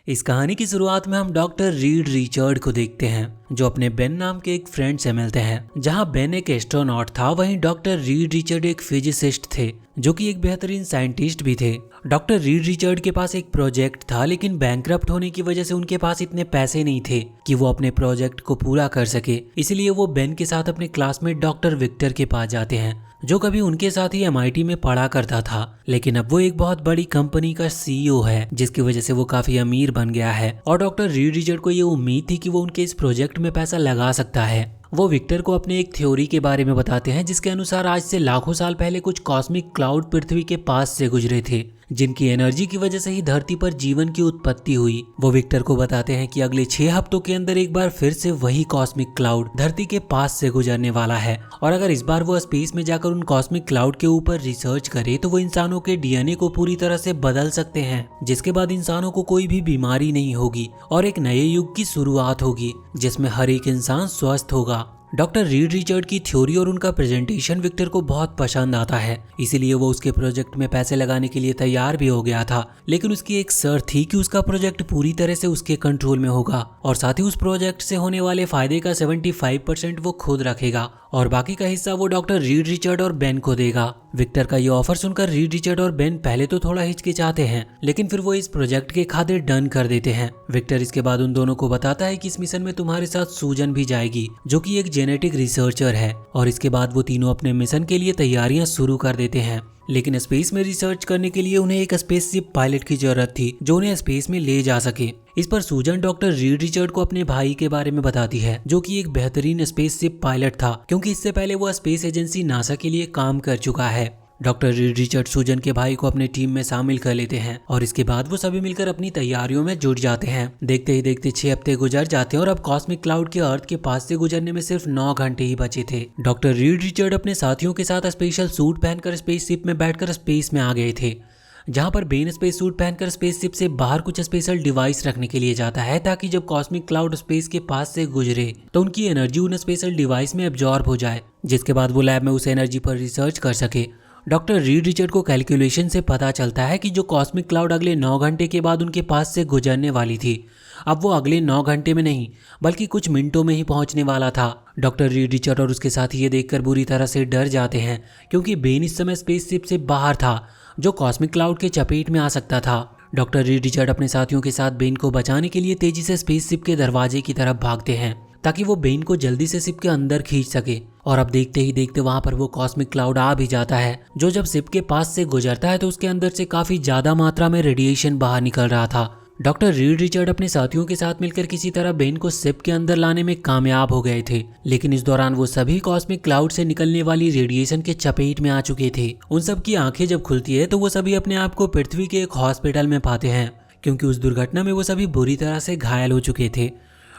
इस कहानी की शुरुआत में हम डॉक्टर रीड रिचर्ड को देखते हैं जो अपने बेन नाम के एक फ्रेंड से मिलते हैं। जहां बेन एक एस्ट्रोनॉट था, वहीं डॉक्टर रीड रिचर्ड एक फिजिसिस्ट थे जो कि एक बेहतरीन साइंटिस्ट भी थे। डॉक्टर रीड रिचर्ड के पास एक प्रोजेक्ट था, लेकिन बैंकरप्ट होने की वजह से उनके पास इतने पैसे नहीं थे कि वो अपने प्रोजेक्ट को पूरा कर सके। इसलिए वो बेन के साथ अपने क्लासमेट डॉक्टर विक्टर के पास जाते हैं जो कभी उनके साथ ही MIT में पढ़ा करता था, लेकिन अब वो एक बहुत बड़ी कंपनी का CEO है, जिसकी वजह से वो काफी अमीर बन गया है। और डॉक्टर रीड रिचर्ड को ये उम्मीद थी कि वो उनके इस प्रोजेक्ट में पैसा लगा सकता है। वो विक्टर को अपने एक थ्योरी के बारे में बताते हैं जिसके अनुसार आज से लाखों साल पहले कुछ कॉस्मिक क्लाउड पृथ्वी के पास से गुजरे थे, जिनकी एनर्जी की वजह से ही धरती पर जीवन की उत्पत्ति हुई। वो विक्टर को बताते हैं कि अगले 6 हफ्तों के अंदर एक बार फिर से वही कॉस्मिक क्लाउड धरती के पास से गुजरने वाला है, और अगर इस बार वो स्पेस में जाकर उन कॉस्मिक क्लाउड के ऊपर रिसर्च करे तो वो इंसानों के DNA को पूरी तरह से बदल सकते हैं, जिसके बाद इंसानों को कोई भी बीमारी नहीं होगी और एक नए युग की शुरुआत होगी जिसमें हर एक इंसान स्वस्थ होगा। डॉक्टर रीड रिचर्ड की थ्योरी और उनका प्रेजेंटेशन विक्टर को बहुत पसंद आता है, इसीलिए वो उसके प्रोजेक्ट में पैसे लगाने के लिए तैयार भी हो गया था। लेकिन उसकी एक शर्त थी कि उसका प्रोजेक्ट पूरी तरह से उसके कंट्रोल में होगा और साथ ही उस प्रोजेक्ट से होने वाले फायदे का 75% वो खुद रखेगा और बाकी का हिस्सा वो डॉक्टर रीड रिचर्ड और बेन को देगा। विक्टर का ये ऑफर सुनकर रीड रिचर्ड और बेन पहले तो थोड़ा हिचकिचाते हैं, लेकिन फिर वो इस प्रोजेक्ट के खातिर डन कर देते हैं। विक्टर इसके बाद उन दोनों को बताता है कि इस मिशन में तुम्हारे साथ सूजन भी जाएगी जो कि एक जेनेटिक रिसर्चर है, और इसके बाद वो तीनों अपने मिशन के लिए तैयारियां शुरू कर देते हैं। लेकिन स्पेस में रिसर्च करने के लिए उन्हें एक स्पेसशिप पायलट की जरूरत थी जो उन्हें स्पेस में ले जा सके। इस पर सूजन डॉक्टर रीड रिचर्ड को अपने भाई के बारे में बताती है जो कि एक बेहतरीन स्पेसशिप पायलट था, क्योंकि इससे पहले वो स्पेस एजेंसी नासा के लिए काम कर चुका है। डॉक्टर रीड रिचर्ड सूजन के भाई को अपने टीम में शामिल कर लेते हैं और इसके बाद वो सभी मिलकर अपनी तैयारियों में जुट जाते हैं। देखते ही देखते 6 हफ्ते गुजर जाते हैं और अब कॉस्मिक क्लाउड के अर्थ के पास से गुजरने में सिर्फ 9 घंटे ही बचे थे। डॉक्टर रीड रिचर्ड अपने साथियों के साथ स्पेशल सूट पहनकर स्पेसशिप में बैठकर स्पेस में आ गए थे, जहां पर बेन स्पेस सूट पहनकर स्पेसशिप से बाहर कुछ स्पेशल डिवाइस रखने के लिए जाता है ताकि जब कॉस्मिक क्लाउड स्पेस के पास से गुजरे तो उनकी एनर्जी उन स्पेशल डिवाइस में एब्जॉर्ब हो जाए, जिसके बाद वो लैब में उस एनर्जी पर रिसर्च कर सके। डॉक्टर रीड रिचर्ड को कैलकुलेशन से पता चलता है कि जो कॉस्मिक क्लाउड अगले 9 घंटे के बाद उनके पास से गुजरने वाली थी, अब वो अगले 9 घंटे में नहीं बल्कि कुछ मिनटों में ही पहुंचने वाला था। डॉक्टर रीड रिचर्ड और उसके साथी ये देखकर बुरी तरह से डर जाते हैं, क्योंकि बेन इस समय स्पेसशिप से बाहर था जो कॉस्मिक क्लाउड के चपेट में आ सकता था। डॉक्टर रीड रिचर्ड अपने साथियों के साथ बेन को बचाने के लिए तेजी से स्पेसशिप के दरवाजे की तरफ भागते हैं ताकि वो बेन को जल्दी से शिप के अंदर खींच सके। और अब देखते ही देखते वहां पर वो कॉस्मिक क्लाउड आ भी जाता है, जो जब शिप के पास से गुजरता है तो उसके अंदर से काफी ज्यादा मात्रा में रेडिएशन बाहर निकल रहा था। डॉक्टर रीड रिचर्ड अपने साथियों के साथ मिलकर किसी तरह बेन को शिप के अंदर लाने में कामयाब हो गए थे, लेकिन इस दौरान वो सभी कॉस्मिक क्लाउड से निकलने वाली रेडिएशन के चपेट में आ चुके थे। उन सब की आंखें जब खुलती है तो वो सभी अपने आप को पृथ्वी के एक हॉस्पिटल में पाते हैं, क्योंकि उस दुर्घटना में वो सभी बुरी तरह से घायल हो चुके थे।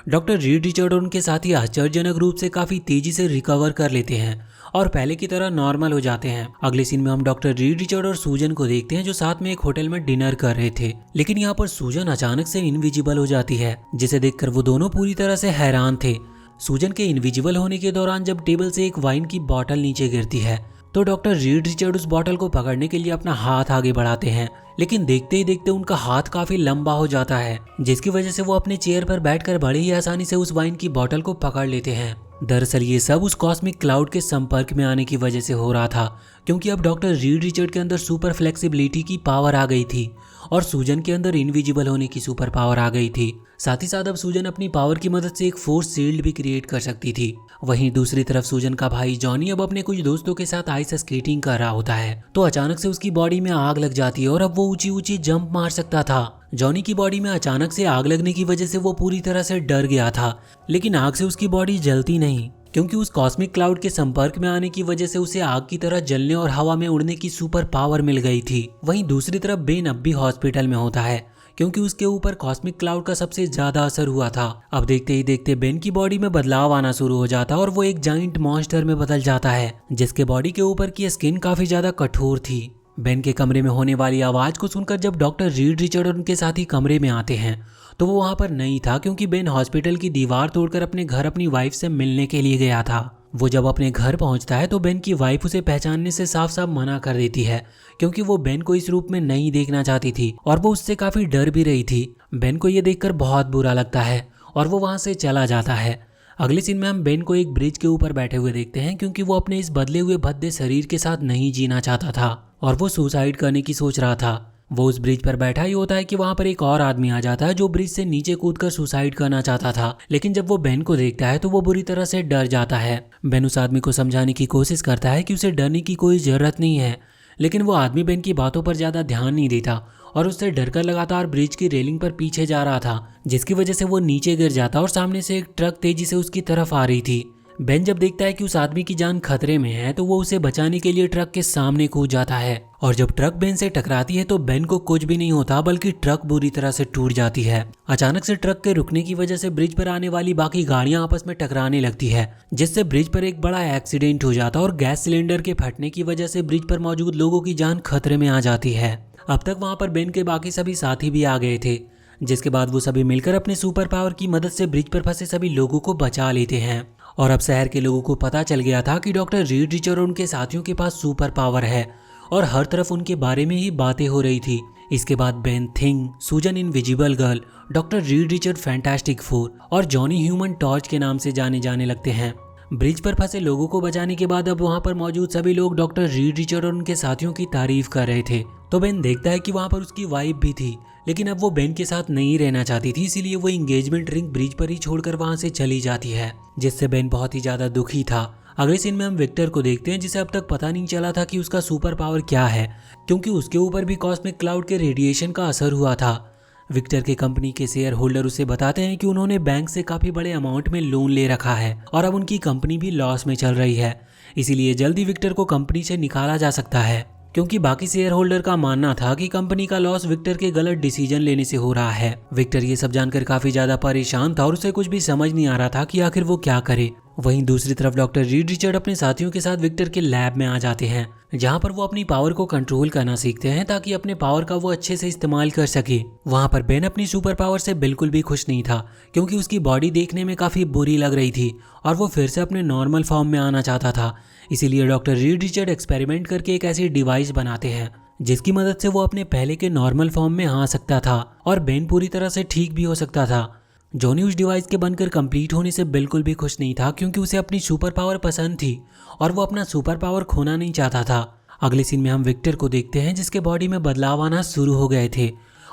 डॉक्टर रीड रिचर्ड और उनके साथी आश्चर्यजनक रूप से काफी तेजी से रिकवर कर लेते हैं और पहले की तरह नॉर्मल हो जाते हैं। अगले सीन में हम डॉक्टर रीड रिचर्ड और सूजन को देखते हैं जो साथ में एक होटल में डिनर कर रहे थे, लेकिन यहाँ पर सूजन अचानक से इनविजिबल हो जाती है, जिसे देखकर वो दोनों पूरी तरह से हैरान थे। सूजन के इनविजिबल होने के दौरान जब टेबल से एक वाइन की बॉटल नीचे गिरती है तो डॉक्टर रीड रिचर्ड उस बॉटल को पकड़ने के लिए अपना हाथ आगे बढ़ाते हैं, लेकिन देखते ही देखते उनका हाथ काफी लंबा हो जाता है, जिसकी वजह से वो अपने चेयर पर बैठकर बड़ी ही आसानी से उस वाइन की बॉटल को पकड़ लेते हैं। दरअसल ये सब उस कॉस्मिक क्लाउड के संपर्क में आने की वजह से हो रहा था, क्योंकि अब डॉक्टर रीड रिचर्ड के अंदर सुपर फ्लेक्सिबिलिटी की पावर आ गई थी और सूजन के अंदर इनविजिबल होने की सुपर पावर आ गई थी। साथ ही साथ अब सूजन अपनी पावर की मदद से एक फोर्स शील्ड भी क्रिएट कर सकती थी। वहीं दूसरी तरफ सूजन का भाई जॉनी अब अपने कुछ दोस्तों के साथ आइस स्केटिंग कर रहा होता है तो अचानक से उसकी बॉडी में आग लग जाती है और अब वो ऊंची ऊंची जंप मार सकता था। जॉनी की बॉडी में अचानक से आग लगने की वजह से वो पूरी तरह से डर गया था, लेकिन आग से उसकी बॉडी जलती नहीं, क्योंकि उस कॉस्मिक क्लाउड के संपर्क में आने की वजह से उसे आग की तरह जलने और हवा में उड़ने की सुपर पावर मिल गई थी। वहीं दूसरी तरफ बेन अब भी हॉस्पिटल में होता है, क्योंकि उसके ऊपर कॉस्मिक क्लाउड का सबसे ज्यादा असर हुआ था। अब देखते ही देखते बेन की बॉडी में बदलाव आना शुरू हो जाता और वो एक जाइंट मॉन्स्टर में बदल जाता है, जिसके बॉडी के ऊपर की स्किन काफी ज्यादा कठोर थी। बेन के कमरे में होने वाली आवाज को सुनकर जब डॉक्टर रीड रिचर्ड और उनके साथी कमरे में आते हैं तो वो वहां पर नहीं था, क्योंकि बेन हॉस्पिटल की दीवार तोड़कर अपने घर अपनी वाइफ से मिलने के लिए गया था। वो जब अपने घर पहुंचता है तो बेन की वाइफ उसे पहचानने से साफ साफ मना कर देती है, क्योंकि वो बेन को इस रूप में नहीं देखना चाहती थी और वो उससे काफी डर भी रही थी। बेन को ये देखकर बहुत बुरा लगता है और वो वहां से चला जाता है। अगले सीन में हम बेन को एक ब्रिज के ऊपर बैठे हुए देखते हैं, क्योंकि वो अपने इस बदले हुए भद्दे शरीर के साथ नहीं जीना चाहता था और वो सुसाइड करने की सोच रहा था। वो उस ब्रिज पर बैठा ही होता है कि वहां पर एक और आदमी आ जाता है जो ब्रिज से नीचे कूदकर सुसाइड करना चाहता था, लेकिन जब वो बेन को देखता है तो वो बुरी तरह से डर जाता है। बेन उस आदमी को समझाने की कोशिश करता है कि उसे डरने की कोई जरूरत नहीं है, लेकिन वो आदमी बेन की बातों पर ज्यादा ध्यान नहीं देता और उससे डरकर लगातार ब्रिज की रेलिंग पर पीछे जा रहा था, जिसकी वजह से वो नीचे गिर जाता और सामने से एक ट्रक तेजी से उसकी तरफ आ रही थी। बेन जब देखता है कि उस आदमी की जान खतरे में है तो वो उसे बचाने के लिए ट्रक के सामने कूद जाता है और जब ट्रक बेन से टकराती है तो बेन को कुछ भी नहीं होता, बल्कि ट्रक बुरी तरह से टूट जाती है। अचानक से ट्रक के रुकने की वजह से ब्रिज पर आने वाली बाकी गाड़ियां आपस में टकराने लगती है, जिससे ब्रिज पर एक बड़ा एक्सीडेंट हो जाता है और गैस सिलेंडर के फटने की वजह से ब्रिज पर मौजूद लोगों की जान खतरे में आ जाती है। अब तक वहां पर बेन के बाकी सभी साथी भी आ गए थे, जिसके बाद वो सभी मिलकर अपने सुपर पावर की मदद से ब्रिज पर फंसे सभी लोगों को बचा लेते हैं। और अब शहर के लोगों को पता चल गया था कि डॉक्टर रीड रिचर्ड और उनके साथियों के पास सुपर पावर है और हर तरफ उनके बारे में ही बातें हो रही थी। इसके बाद बेन थिंग, सूजन invisible girl, doctor read Richard fantastic four और जॉनी ह्यूमन टॉर्च के नाम से जाने जाने लगते हैं। ब्रिज पर फंसे लोगों को बचाने के बाद अब वहां पर मौजूद सभी लोग डॉक्टर रीड रिचर्ड और उनके साथियों की तारीफ कर रहे थे, तो बेन देखता है कि वहां पर उसकी वाइफ भी थी, लेकिन अब वो बेन के साथ नहीं रहना चाहती थी, इसीलिए वो एंगेजमेंट रिंग ब्रिज पर ही छोड़कर वहां से चली जाती है, जिससे बेन बहुत ही ज्यादा दुखी था। अगले सीन में हम विक्टर को देखते हैं, जिसे अब तक पता नहीं चला था कि उसका सुपर पावर क्या है, क्योंकि उसके ऊपर भी कॉस्मिक क्लाउड के रेडिएशन का असर हुआ था। विक्टर के कंपनी के शेयर होल्डर उसे बताते हैं कि उन्होंने बैंक से काफी बड़े अमाउंट में लोन ले रखा है और अब उनकी कंपनी भी लॉस में चल रही है, इसीलिए जल्दी विक्टर को कंपनी से निकाला जा सकता है, क्योंकि बाकी शेयर होल्डर का मानना था कि कंपनी का लॉस विक्टर के गलत डिसीजन लेने से हो रहा है। विक्टर ये सब जानकर काफी ज्यादा परेशान था और उसे कुछ भी समझ नहीं आ रहा था कि आखिर वो क्या करे। वहीं दूसरी तरफ डॉक्टर रीड रिचर्ड अपने साथियों के साथ विक्टर के लैब में आ जाते हैं, जहां पर वो अपनी पावर को कंट्रोल करना सीखते हैं ताकि अपने पावर का वो अच्छे से इस्तेमाल कर सके। वहां पर बेन अपनी सुपर पावर से बिल्कुल भी खुश नहीं था, क्योंकि उसकी बॉडी देखने में काफी बुरी लग रही थी और वो फिर से अपने नॉर्मल फॉर्म में आना चाहता था। इसीलिए डॉक्टर रीड रिचर्ड एक्सपेरिमेंट करके एक ऐसी डिवाइस बनाते हैं जिसकी मदद से वो अपने पहले के नॉर्मल फॉर्म में आ सकता था और बेन पूरी तरह से ठीक भी हो सकता था। जॉनी उस डिवाइस के बनकर कंप्लीट होने से बिल्कुल भी खुश नहीं था, क्योंकि उसे अपनी सुपर पावर पसंद थी और वो अपना सुपर पावर खोना नहीं चाहता था। अगले सीन में हम विक्टर को देखते हैं, जिसके बॉडी में बदलाव आना शुरू हो गए थे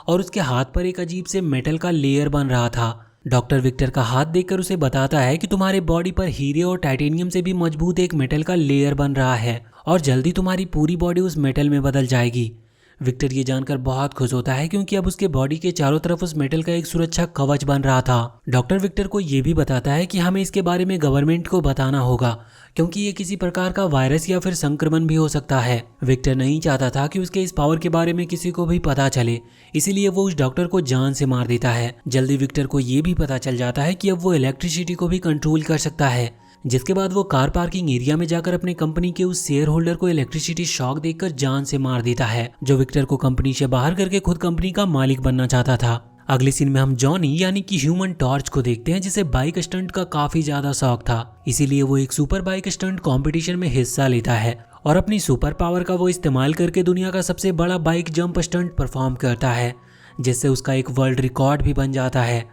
और उसके हाथ पर एक अजीब से मेटल का लेयर बन रहा था। डॉक्टर विक्टर का हाथ देखकर उसे बताता है कि तुम्हारे बॉडी पर हीरे और टाइटेनियम से भी मजबूत एक मेटल का लेयर बन रहा है और जल्दी तुम्हारी पूरी बॉडी उस मेटल में बदल जाएगी। विक्टर ये जानकर बहुत खुश होता है, क्योंकि अब उसके बॉडी के चारों तरफ उस मेटल का एक सुरक्षा कवच बन रहा था। डॉक्टर विक्टर को ये भी बताता है कि हमें इसके बारे में गवर्नमेंट को बताना होगा, क्योंकि ये किसी प्रकार का वायरस या फिर संक्रमण भी हो सकता है। विक्टर नहीं चाहता था कि उसके इस पावर के बारे में किसी को भी पता चले, इसीलिए वो उस डॉक्टर को जान से मार देता है। जल्दी विक्टर को ये भी पता चल जाता है कि अब वो इलेक्ट्रिसिटी को भी कंट्रोल कर सकता है, जिसके बाद वो कार पार्किंग एरिया में जाकर अपने कंपनी के उस शेयर होल्डर को इलेक्ट्रिसिटी शॉक देकर जान से मार देता है, जो विक्टर को कंपनी से बाहर करके खुद कंपनी का मालिक बनना चाहता था। अगले सीन में हम जॉनी यानी कि ह्यूमन टॉर्च को देखते हैं, जिसे बाइक स्टंट का काफी ज्यादा शौक था, इसीलिए वो एक सुपर बाइक स्टंट कंपटीशन में हिस्सा लेता है और अपनी सुपर पावर का वो इस्तेमाल करके दुनिया का सबसे बड़ा बाइक जंप स्टंट परफॉर्म करता है, जिससे उसका एक वर्ल्ड रिकॉर्ड भी बन जाता है।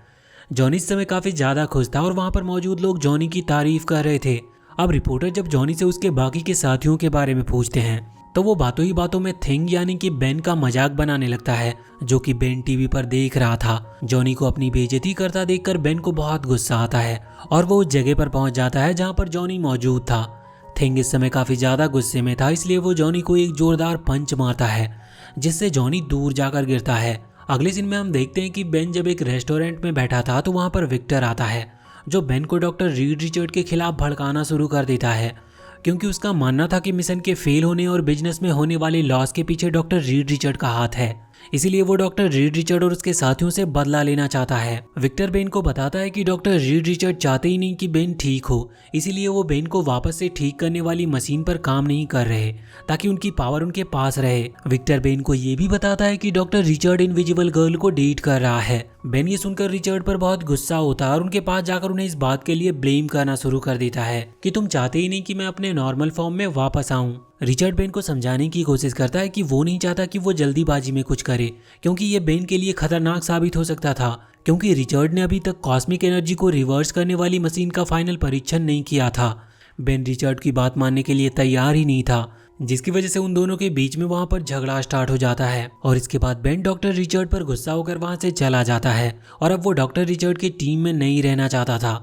जॉनी इस समय काफी ज्यादा खुश था और वहां पर मौजूद लोग जॉनी की तारीफ कर रहे थे। अब रिपोर्टर जब जॉनी से उसके बाकी के साथियों के बारे में पूछते हैं तो वो बातों ही बातों में थिंग यानी कि बेन का मजाक बनाने लगता है, जो कि बेन टीवी पर देख रहा था। जॉनी को अपनी बेइज्जती करता देखकर बेन को बहुत गुस्सा आता है और वो उस जगह पर पहुंच जाता है जहां पर जॉनी मौजूद था। थिंग इस समय काफी ज्यादा गुस्से में था, इसलिए वो जॉनी को एक जोरदार पंच मारता है, जिससे जॉनी दूर जाकर गिरता है। अगले सीन में हम देखते हैं कि बेन जब एक रेस्टोरेंट में बैठा था तो वहां पर विक्टर आता है, जो बेन को डॉक्टर रीड रिचर्ड के खिलाफ भड़काना शुरू कर देता है, क्योंकि उसका मानना था कि मिशन के फेल होने और बिजनेस में होने वाले लॉस के पीछे डॉक्टर रीड रिचर्ड का हाथ है। इसीलिए वो डॉक्टर रीड रिचर्ड और उसके साथियों से बदला लेना चाहता है। विक्टर बेन को बताता है कि डॉक्टर रीड रिचर्ड चाहते ही नहीं कि बेन ठीक हो, इसीलिए वो बेन को वापस से ठीक करने वाली मशीन पर काम नहीं कर रहे ताकि उनकी पावर उनके पास रहे। विक्टर बेन को ये भी बताता है कि डॉक्टर रिचर्ड इनविजिबल गर्ल को डेट कर रहा है। बेन ये सुनकर रिचर्ड पर बहुत गुस्सा होता है और उनके पास जाकर उन्हें इस बात के लिए ब्लेम करना शुरू कर देता है कि तुम चाहते ही नहीं कि मैं अपने नॉर्मल फॉर्म में वापस आऊं। रिचर्ड बेन को समझाने की कोशिश करता है कि वो नहीं चाहता कि वो जल्दीबाजी में कुछ करे, क्योंकि ये बेन के लिए खतरनाक साबित हो सकता था, क्योंकि रिचर्ड ने अभी तक कॉस्मिक एनर्जी को रिवर्स करने वाली मशीन का फाइनल परीक्षण नहीं किया था। बेन रिचर्ड की बात मानने के लिए तैयार ही नहीं था, जिसकी वजह से उन दोनों के बीच में वहां पर झगड़ा स्टार्ट हो जाता है और इसके बाद बेन डॉक्टर रिचर्ड पर गुस्सा होकर वहां से चला जाता है और अब वो डॉक्टर रिचर्ड की टीम में नहीं रहना चाहता था।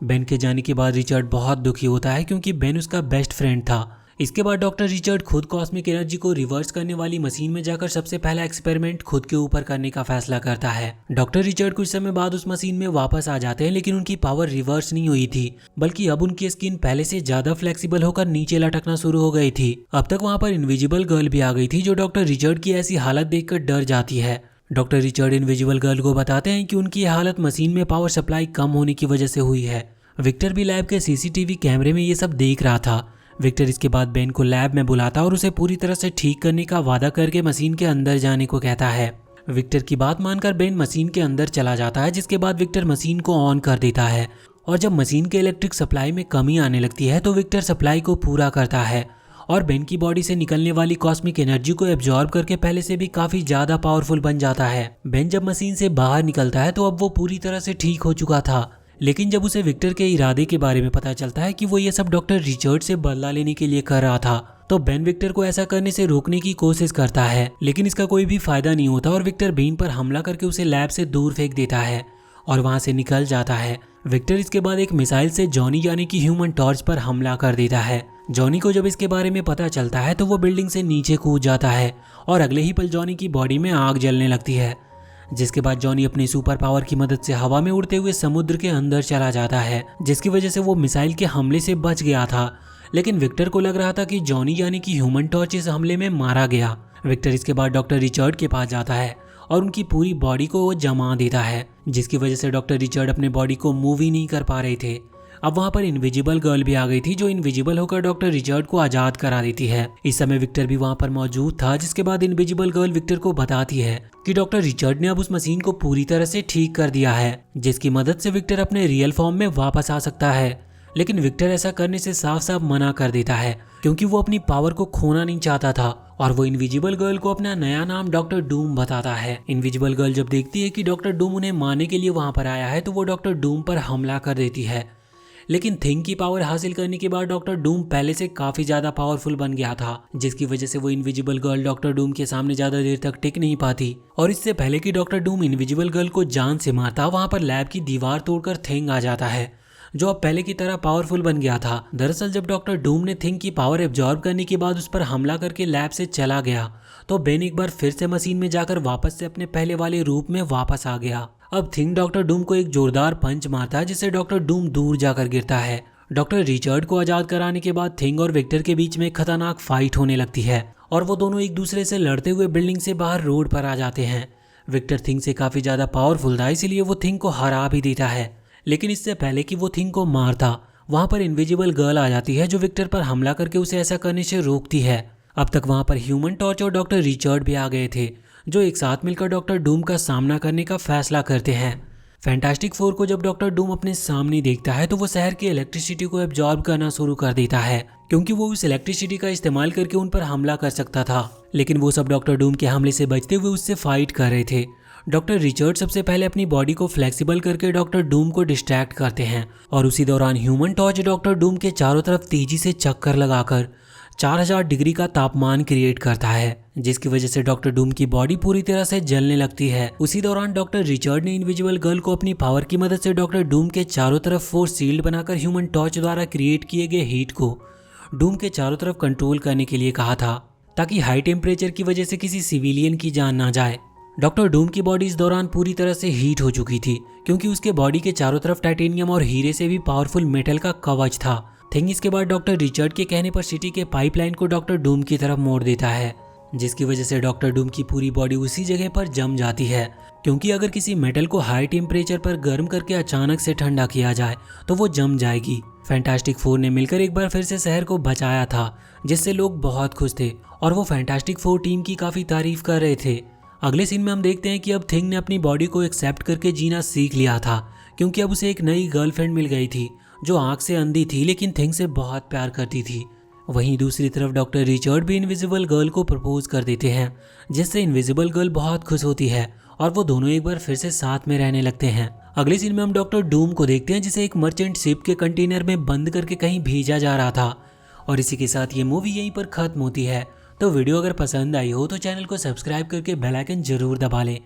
बेन के जाने के बाद रिचर्ड बहुत दुखी होता है, क्योंकि बेन उसका बेस्ट फ्रेंड था। इसके बाद डॉक्टर रिचर्ड खुद कॉस्मिक एनर्जी को रिवर्स करने वाली मशीन में जाकर सबसे पहला एक्सपेरिमेंट खुद के ऊपर करने का फैसला करता है। डॉक्टर रिचर्ड कुछ समय बाद उस मशीन में वापस आ जाते हैं, लेकिन उनकी पावर रिवर्स नहीं हुई थी, बल्कि अब उनकी स्किन पहले से ज्यादा फ्लेक्सिबल होकर नीचे लटकना शुरू हो गई थी। अब तक वहां पर इनविजिबल गर्ल भी आ गई थी, जो डॉक्टर रिचर्ड की ऐसी हालत देखकर डर जाती है। डॉक्टर रिचर्ड इनविजिबल गर्ल को बताते हैं कि उनकी हालत मशीन में पावर सप्लाई कम होने की वजह से हुई है। विक्टर भी लैब के सीसीटीवी कैमरे में ये सब देख रहा था। विक्टर इसके बाद बेन को लैब में बुलाता और उसे पूरी तरह से ठीक करने का वादा करके मशीन के अंदर जाने को कहता है। विक्टर की बात मानकर बेन मशीन के अंदर चला जाता है, जिसके बाद विक्टर मशीन को ऑन कर देता है और जब मशीन के इलेक्ट्रिक सप्लाई में कमी आने लगती है तो विक्टर सप्लाई को पूरा करता है और बेन की बॉडी से निकलने वाली कॉस्मिक एनर्जी को एब्जॉर्ब करके पहले से भी काफी ज्यादा पावरफुल बन जाता है। बेन जब मशीन से बाहर निकलता है तो अब वो पूरी तरह से ठीक हो चुका था, लेकिन जब उसे विक्टर के इरादे के बारे में पता चलता है कि वो ये सब डॉक्टर रिचर्ड से बदला लेने के लिए कर रहा था, तो बेन विक्टर को ऐसा करने से रोकने की कोशिश करता है, लेकिन इसका कोई भी फायदा नहीं होता और विक्टर बेन पर हमला करके उसे लैब से दूर फेंक देता है और वहां से निकल जाता है। विक्टर इसके बाद एक मिसाइल से जॉनी यानी कि ह्यूमन टॉर्च पर हमला कर देता है। जॉनी को जब इसके बारे में पता चलता है तो वो बिल्डिंग से नीचे कूद जाता है और अगले ही पल जॉनी की बॉडी में आग जलने लगती है, जिसके बाद जॉनी अपनी सुपर पावर की मदद से हवा में उड़ते हुए समुद्र के अंदर चला जाता है, जिसकी वजह से वो मिसाइल के हमले से बच गया था। लेकिन विक्टर को लग रहा था कि जॉनी यानी कि ह्यूमन टॉर्च इस हमले में मारा गया। विक्टर इसके बाद डॉक्टर रिचर्ड के पास जाता है और उनकी पूरी बॉडी को वो जमा देता है, जिसकी वजह से डॉक्टर रिचर्ड अपने बॉडी को मूव ही नहीं कर पा रहे थे। अब वहां पर इनविजिबल गर्ल भी आ गई थी, जो इनविजिबल होकर डॉक्टर रिचर्ड को आजाद करा देती है। इस समय विक्टर भी वहां पर मौजूद था, जिसके बाद इनविजिबल गर्ल विक्टर को बताती है कि डॉक्टर रिचर्ड ने अब उस मशीन को पूरी तरह से ठीक कर दिया है, जिसकी मदद से विक्टर अपने रियल फॉर्म में वापस आ सकता है। लेकिन विक्टर ऐसा करने से साफ साफ मना कर देता है, क्योंकि वो अपनी पावर को खोना नहीं चाहता था और वो इनविजिबल गर्ल को अपना नया नाम डॉक्टर डूम बताता है। इनविजिबल गर्ल जब देखती है कि डॉक्टर डूम उन्हें मारने के लिए वहां पर आया है तो वो डॉक्टर डूम पर हमला कर देती है। लेकिन थिंग की पावर हासिल करने के बाद डॉक्टर डूम पहले से काफी ज्यादा पावरफुल बन गया था, जिसकी वजह से वो इनविजिबल गर्ल डॉक्टर डूम के सामने ज्यादा देर तक टिक नहीं पाती और इससे पहले कि डॉक्टर डूम इनविजिबल गर्ल को जान से मारता, वहां पर लैब की दीवार तोड़कर थिंग आ जाता है, जो अब पहले की तरह पावरफुल बन गया था। दरअसल जब डॉक्टर डूम ने थिंग की पावर एब्जॉर्ब करने के बाद उस पर हमला करके लैब से चला गया, तो बेन एक बार फिर से मशीन में जाकर वापस से अपने पहले वाले रूप में वापस आ गया। अब थिंग डॉक्टर डूम को एक जोरदार पंच मारता है, जिससे डॉक्टर डूम दूर जाकर गिरता है। डॉक्टर रिचर्ड को आजाद कराने के बाद थिंग और विक्टर के बीच में खतरनाक फाइट होने लगती है और वो दोनों एक दूसरे से लड़ते हुए बिल्डिंग से बाहर रोड पर आ जाते हैं। विक्टर थिंग से काफी ज्यादा पावरफुल था, इसीलिए वो थिंग को हरा भी देता है। लेकिन इससे पहले कि वो थिंग को मारता, वहां पर इनविजिबल गर्ल आ जाती है, जो विक्टर पर हमला करके उसे ऐसा करने से रोकती है। अब तक वहां पर ह्यूमन टॉर्च और डॉक्टर रिचर्ड भी आ गए थे, जो एक साथ मिलकर डॉक्टर डूम का सामना करने का फैसला करते हैं। फैंटास्टिक फोर को जब डॉक्टर डूम अपने सामने देखता है तो वो शहर की इलेक्ट्रिसिटी को एब्जॉर्ब करना शुरू कर देता है, क्योंकि वो उस इलेक्ट्रिसिटी का इस्तेमाल करके उन पर हमला कर सकता था। लेकिन वो सब डॉक्टर डूम के हमले से बचते हुए उससे फाइट कर रहे थे। डॉक्टर रिचर्ड सबसे पहले अपनी बॉडी को फ्लेक्सिबल करके डॉक्टर डूम को डिस्ट्रैक्ट करते हैं और उसी दौरान ह्यूमन टॉर्च डॉक्टर डूम के चारों तरफ तेजी से चक्कर लगाकर 4000 डिग्री का तापमान क्रिएट करता है, जिसकी वजह से डॉक्टर डूम की बॉडी पूरी तरह से जलने लगती है। उसी दौरान डॉक्टर रिचर्ड ने इनविजिबल गर्ल को अपनी पावर की मदद से डॉक्टर डूम के चारों तरफ फोर्स शील्ड बनाकर ह्यूमन टॉर्च द्वारा क्रिएट किए गए हीट को डूम के चारों तरफ कंट्रोल करने के लिए कहा था, ताकि हाई टेम्परेचर की वजह से किसी सिविलियन की जान ना जाए। डॉक्टर डूम की बॉडी इस दौरान पूरी तरह से हीट हो चुकी थी, क्योंकि उसके बॉडी के चारों तरफ टाइटेनियम और हीरे से भी पावरफुल मेटल का कवच था। थिंग इसके बाद डॉक्टर रिचर्ड के कहने पर सिटी के पाइपलाइन को डॉक्टर डूम की तरफ मोड़ देता है, जिसकी वजह से डॉक्टर डूम की पूरी बॉडी उसी जगह पर जम जाती है, क्योंकि अगर किसी मेटल को हाई टेम्परेचर पर गर्म करके अचानक से ठंडा किया जाए तो वो जम जाएगी। फैंटास्टिक फोर ने मिलकर एक बार फिर से शहर को बचाया था, जिससे लोग बहुत खुश थे और वो फैंटास्टिक फोर टीम की काफ़ी तारीफ कर रहे थे। अगले सीन में हम देखते हैं कि अब थिंग ने अपनी बॉडी को एक्सेप्ट करके जीना सीख लिया था, क्योंकि अब उसे एक नई गर्लफ्रेंड मिल गई थी जो आंख से अंधी थी लेकिन थिंग से बहुत प्यार करती थी। वहीं दूसरी तरफ डॉक्टर रिचर्ड भी इनविजिबल गर्ल को प्रपोज कर देते हैं, जिससे इनविजिबल गर्ल बहुत खुश होती है और वो दोनों एक बार फिर से साथ में रहने लगते हैं। अगले सीन में हम डॉक्टर डूम को देखते हैं, जिसे एक मर्चेंट शिप के कंटेनर में बंद करके कहीं भेजा जा रहा था। और इसी के साथ ये मूवी यहीं पर खत्म होती है। तो वीडियो अगर पसंद आई हो तो चैनल को सब्सक्राइब करके बेल आइकन जरूर दबा लें